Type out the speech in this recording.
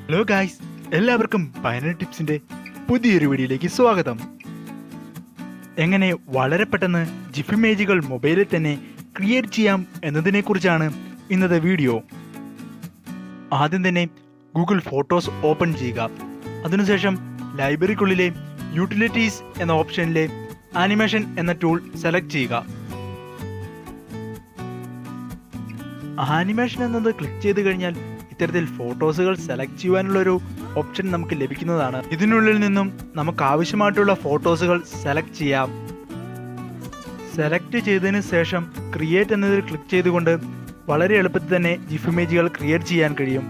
Hello guys, എല്ലാവർക്കും pineal ടിപ്സിന്റെ പുതിയൊരു വീഡിയോയിലേക്ക് സ്വാഗതം. എങ്ങനെ വളരെ പെട്ടെന്ന് ജിഫ് ഇമേജുകൾ മൊബൈലിൽ തന്നെ ക്രിയേറ്റ് ചെയ്യാം എന്നതിനെ കുറിച്ചാണ് ഇന്നത്തെ വീഡിയോ. ആദ്യം തന്നെ ഗൂഗിൾ ഫോട്ടോസ് ഓപ്പൺ ചെയ്യുക. അതിനുശേഷം ലൈബ്രറിക്കുള്ളിലെ യൂട്ടിലിറ്റീസ് എന്ന ഓപ്ഷനിലെ ആനിമേഷൻ എന്ന ടൂൾ സെലക്ട് ചെയ്യുക. ആനിമേഷൻ എന്നത് ക്ലിക്ക് ചെയ്ത് കഴിഞ്ഞാൽ ഇത്തരത്തിൽ ഫോട്ടോസുകൾ സെലക്ട് ചെയ്യുവാനുള്ളൊരു ഓപ്ഷൻ നമുക്ക് ലഭിക്കുന്നതാണ്. ഇതിനുള്ളിൽ നിന്നും നമുക്ക് ആവശ്യമായിട്ടുള്ള ഫോട്ടോസുകൾ സെലക്ട് ചെയ്യാം. സെലക്ട് ചെയ്തതിന് ശേഷം ക്രിയേറ്റ് എന്നതിൽ ക്ലിക്ക് ചെയ്തുകൊണ്ട് വളരെ എളുപ്പത്തിൽ തന്നെ ജിഫ് ഇമേജുകൾ ക്രിയേറ്റ് ചെയ്യാൻ കഴിയും.